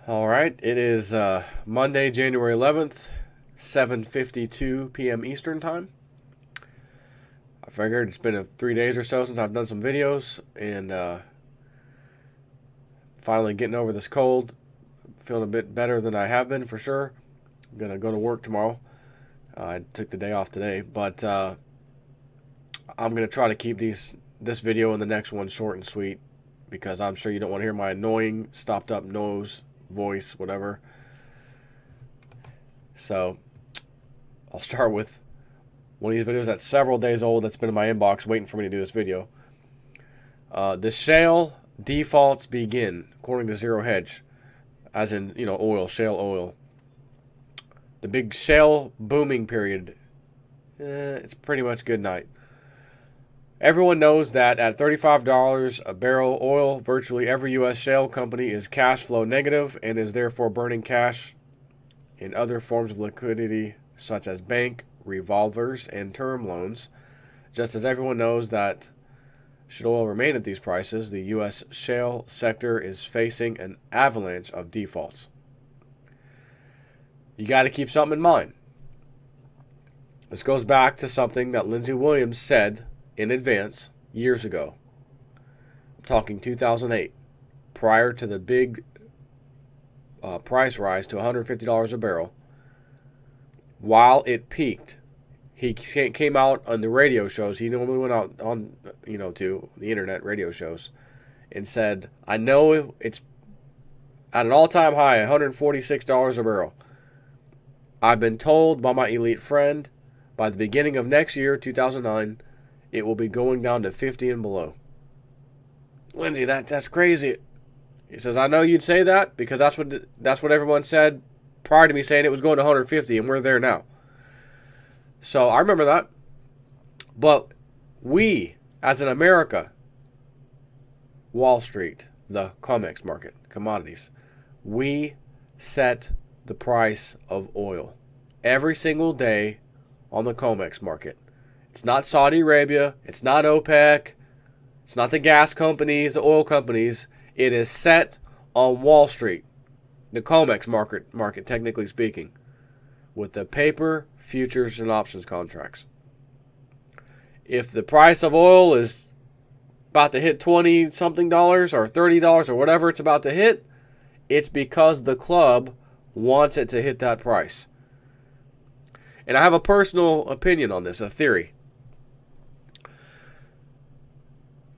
All right, it is Monday, January 11th, 7:52 p.m. Eastern Time. I figured it's been 3 days or so since I've done some videos, and finally getting over this cold. Feeling a bit better than I have been for sure. I'm going to go to work tomorrow. I took the day off today, but I'm going to try to keep this video and the next one short and sweet because I'm sure you don't want to hear my annoying, stopped up nose, voice, whatever. So I'll start with one of these videos that's several days old that's been in my inbox waiting for me to do this video. The shale defaults begin, according to Zero Hedge, as in, oil, shale oil. The big shale booming period, it's pretty much good night. Everyone knows that at $35 a barrel oil, virtually every U.S. shale company is cash flow negative and is therefore burning cash in other forms of liquidity such as bank, revolvers, and term loans. Just as everyone knows that should oil remain at these prices, the U.S. shale sector is facing an avalanche of defaults. You got to keep something in mind. This goes back to something that Lindsey Williams said in advance years ago. I'm talking 2008, prior to the big price rise to $150 a barrel. While it peaked, he came out on the radio shows. He normally went out on, to the internet radio shows and said, I know it's at an all-time high, $146 a barrel. I've been told by my elite friend by the beginning of next year, 2009, it will be going down to 50 and below. Lindsay, that's crazy. He says, I know you'd say that because that's what everyone said prior to me saying it was going to 150, and we're there now. So I remember that. But we, as in America, Wall Street, the COMEX market, commodities, we set the price of oil every single day on the COMEX market. It's not Saudi Arabia. It's not OPEC. It's not the gas companies, the oil companies. It is set on Wall Street, the COMEX market, technically speaking, with the paper, futures, and options contracts. If the price of oil is about to hit $20-something or $30 or whatever it's about to hit, it's because the club wants it to hit that price. And I have a personal opinion on this, a theory.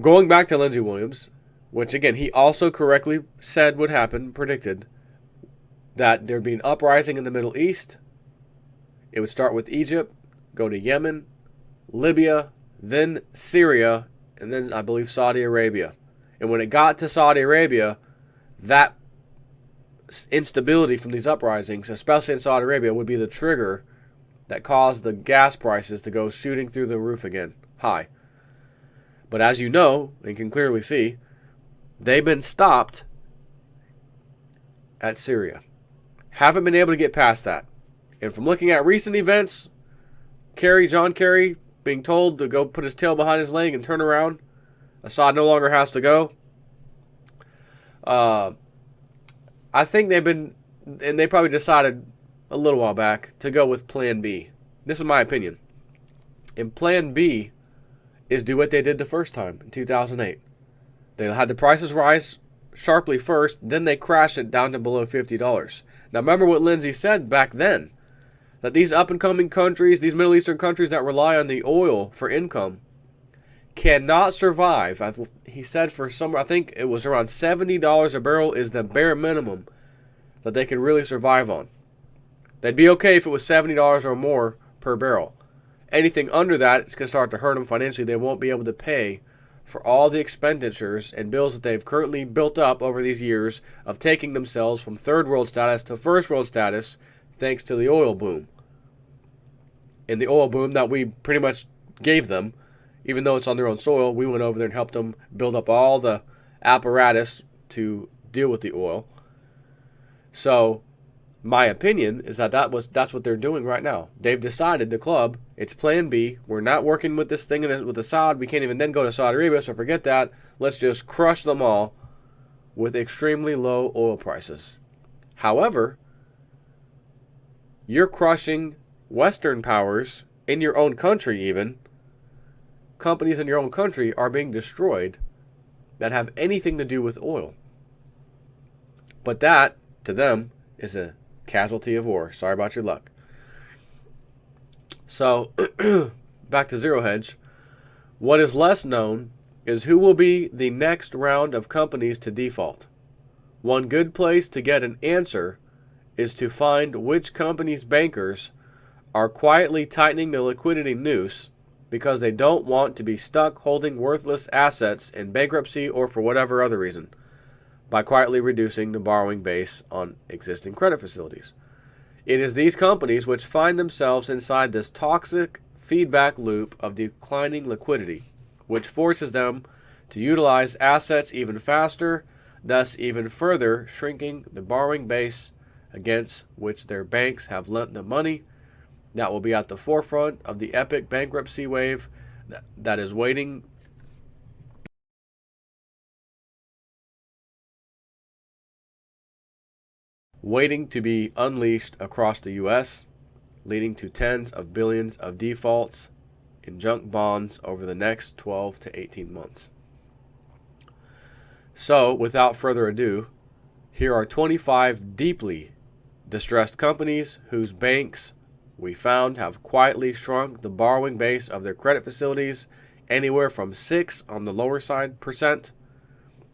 Going back to Lindsey Williams, which again, he also correctly said would happen, predicted, that there'd be an uprising in the Middle East. It would start with Egypt, go to Yemen, Libya, then Syria, and then I believe Saudi Arabia. And when it got to Saudi Arabia, that instability from these uprisings, especially in Saudi Arabia, would be the trigger that caused the gas prices to go shooting through the roof again, high. But as you know, and can clearly see, they've been stopped at Syria. Haven't been able to get past that. And from looking at recent events, John Kerry being told to go put his tail behind his leg and turn around, Assad no longer has to go. I think they probably decided a little while back to go with Plan B. This is my opinion. And Plan B is do what they did the first time in 2008. They had the prices rise sharply first, then they crashed it down to below $50. Now remember what Lindsay said back then, that these up-and-coming countries, these Middle Eastern countries that rely on the oil for income, cannot survive. He said I think it was around $70 a barrel is the bare minimum that they could really survive on. They'd be okay if it was $70 or more per barrel. Anything under that, it's going to start to hurt them financially. They won't be able to pay for all the expenditures and bills that they've currently built up over these years of taking themselves from third world status to first world status thanks to the oil boom. And the oil boom that we pretty much gave them, even though it's on their own soil, we went over there and helped them build up all the apparatus to deal with the oil. So my opinion is that's what they're doing right now. They've decided, the club, it's Plan B. We're not working with this thing with Assad. We can't even then go to Saudi Arabia, so forget that. Let's just crush them all with extremely low oil prices. However, you're crushing Western powers in your own country even. Companies in your own country are being destroyed that have anything to do with oil. But that, to them, is a casualty of war. Sorry about your luck. So, back to Zero Hedge. What is less known is who will be the next round of companies to default. One good place to get an answer is to find which company's bankers are quietly tightening the liquidity noose because they don't want to be stuck holding worthless assets in bankruptcy or for whatever other reason, by quietly reducing the borrowing base on existing credit facilities. It is these companies which find themselves inside this toxic feedback loop of declining liquidity, which forces them to utilize assets even faster, thus even further shrinking the borrowing base against which their banks have lent them money. That will be at the forefront of the epic bankruptcy wave that is waiting to be unleashed across the U.S., leading to tens of billions of defaults in junk bonds over the next 12 to 18 months. So, without further ado, here are 25 deeply distressed companies whose banks we found have quietly shrunk the borrowing base of their credit facilities anywhere from 6 on the lower side percent,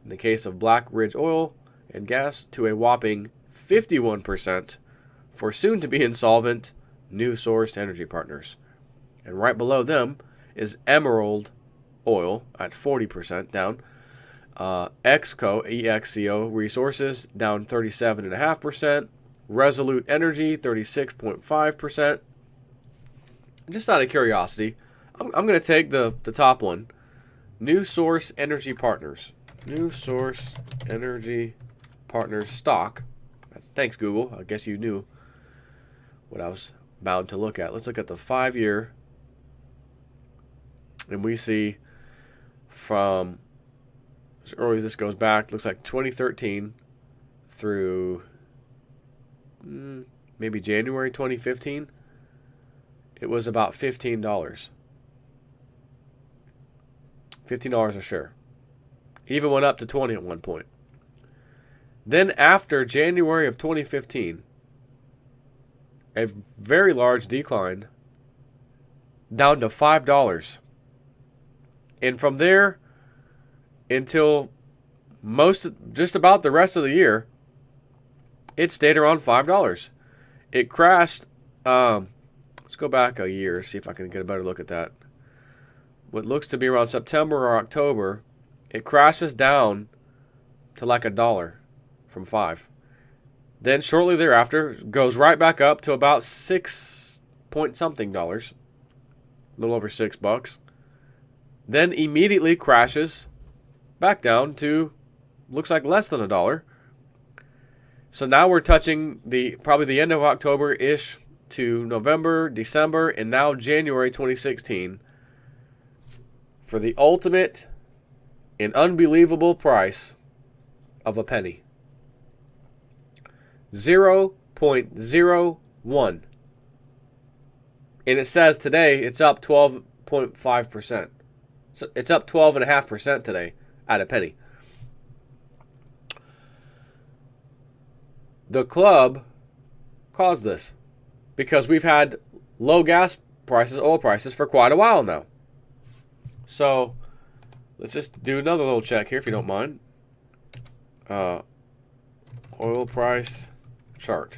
in the case of Black Ridge Oil and Gas, to a whopping 51% for soon-to-be insolvent New Source Energy Partners. And right below them is Emerald Oil at 40% down. EXCO Resources down 37.5%. Resolute Energy 36.5%. Just out of curiosity, I'm going to take the top one. New Source Energy Partners. New Source Energy Partners stock. Thanks, Google. I guess you knew what I was bound to look at. Let's look at the 5-year. And we see from as early as this goes back, looks like 2013 through maybe January 2015, it was about $15. $15 a share. It even went up to 20 at one point. Then after January of 2015, a very large decline down to $5. And from there until just about the rest of the year, it stayed around $5. It crashed. Let's go back a year, see if I can get a better look at that. What looks to be around September or October, it crashes down to like $1 from $5. Then shortly thereafter, goes right back up to about 6 point something dollars, a little over $6. Then immediately crashes back down to looks like less than $1. So now we're touching probably the end of October-ish to November, December, and now January 2016 for the ultimate and unbelievable price of a penny. 0.01. And it says today it's up 12.5%. So it's up 12.5% today at a penny. The club caused this because we've had low gas prices, oil prices for quite a while now. So let's just do another little check here if you don't mind. Oil price chart.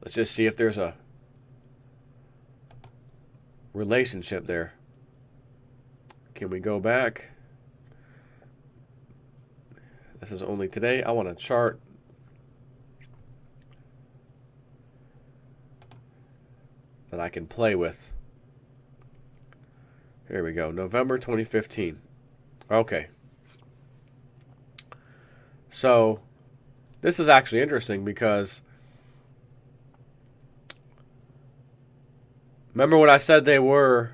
Let's just see if there's a relationship there. Can we go back? This is only today. I want a chart that I can play with. Here we go. November 2015. Okay. So this is actually interesting because remember when I said they were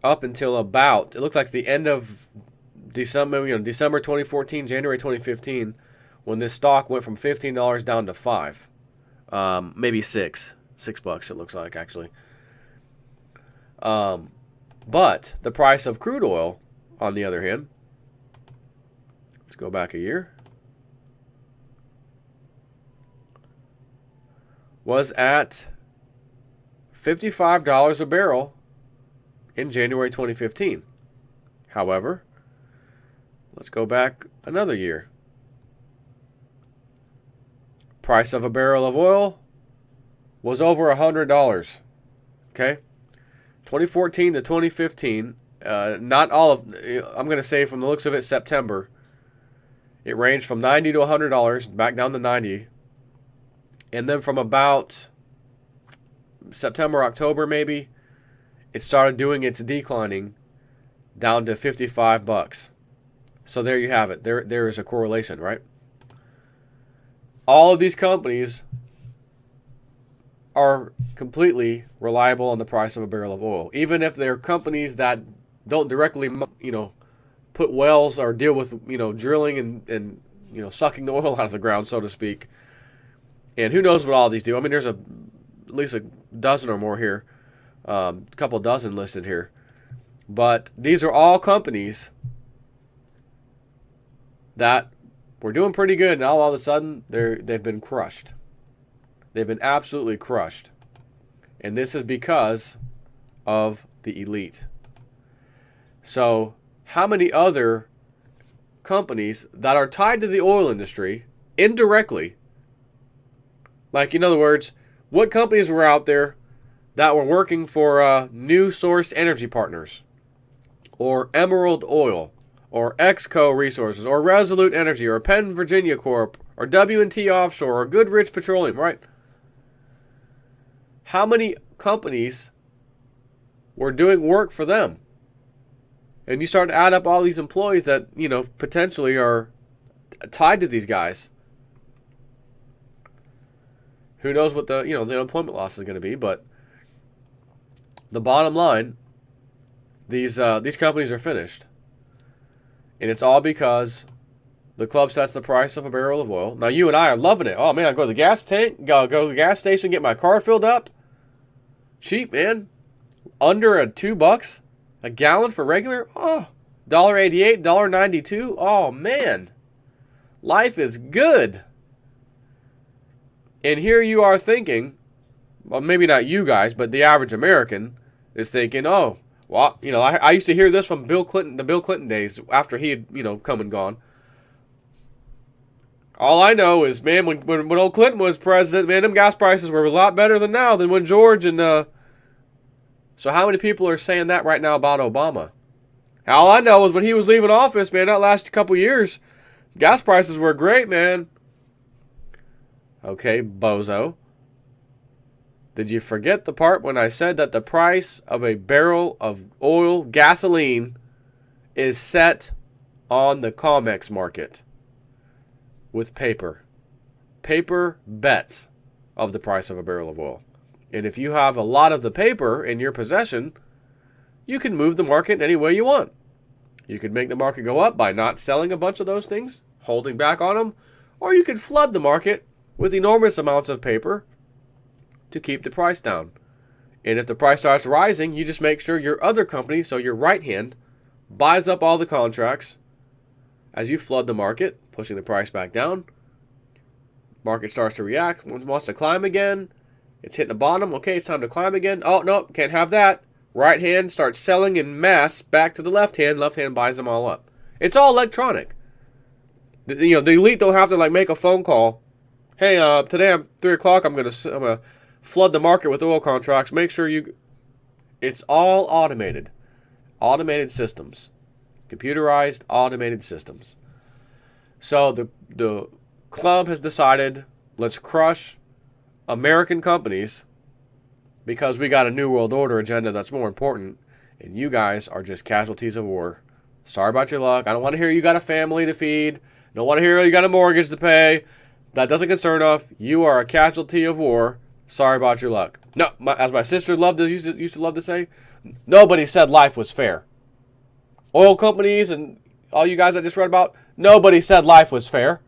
up until about, it looked like the end of December 2014, January 2015, when this stock went from $15 down to $5, maybe $6 it looks like actually. But the price of crude oil, on the other hand, let's go back a year, was at $55 a barrel in January 2015. However, let's go back another year. Price of a barrel of oil was over $100. Okay? 2014 to 2015, not all of, I'm going to say from the looks of it, September, it ranged from $90 to $100, back down to 90. And then from about September, October maybe, it started doing its declining down to $55. So there you have it. There is a correlation, right? All of these companies are completely reliable on the price of a barrel of oil, even if they're companies that don't directly, put wells or deal with, drilling and sucking the oil out of the ground, so to speak. And who knows what all these do? I mean, there's at least a dozen or more here, a couple dozen listed here. But these are all companies that were doing pretty good, and all of a sudden they've been crushed. They've been absolutely crushed. And this is because of the elite. So how many other companies that are tied to the oil industry indirectly, like in other words, what companies were out there that were working for New Source Energy Partners, or Emerald Oil, or Exco Resources, or Resolute Energy, or Penn Virginia Corp, or W&T Offshore, or Goodrich Petroleum, right? How many companies were doing work for them? And you start to add up all these employees that, potentially are tied to these guys. Who knows what the unemployment loss is going to be, but the bottom line, these companies are finished. And it's all because the club sets the price of a barrel of oil. Now you and I are loving it. Oh man, I go to the gas tank, go to the gas station, get my car filled up. Cheap, man. Under $2 a gallon for regular. Oh, $1.88, $1.92. Oh man. Life is good. And here you are thinking, well, maybe not you guys, but the average American is thinking, oh, well, I used to hear this from Bill Clinton, the Bill Clinton days, after he had, come and gone. All I know is, man, when old Clinton was president, man, them gas prices were a lot better than now, than when George and, so how many people are saying that right now about Obama? All I know is when he was leaving office, man, that last couple years, gas prices were great, man. Okay, bozo. Did you forget the part when I said that the price of a barrel of oil, gasoline, is set on the COMEX market with paper? Paper bets of the price of a barrel of oil. And if you have a lot of the paper in your possession, you can move the market any way you want. You could make the market go up by not selling a bunch of those things, holding back on them, or you could flood the market with enormous amounts of paper to keep the price down. And if the price starts rising, you just make sure your other company, so your right hand, buys up all the contracts as you flood the market, pushing the price back down. Market starts to react, wants to climb again. It's hitting the bottom. Okay, it's time to climb again. Oh, no, can't have that. Right hand starts selling in mass back to the left hand. Left hand buys them all up. It's all electronic. The elite don't have to make a phone call. Hey, today at 3 o'clock, I'm gonna flood the market with oil contracts. Make sure you. It's all automated. Automated systems. Computerized automated systems. So the club has decided, let's crush American companies because we got a New World Order agenda that's more important, and you guys are just casualties of war. Sorry about your luck. I don't want to hear you got a family to feed. Don't want to hear you got a mortgage to pay. That doesn't concern us. You are a casualty of war. Sorry about your luck. No, as my sister used to love to say, nobody said life was fair. Oil companies and all you guys I just read about, nobody said life was fair.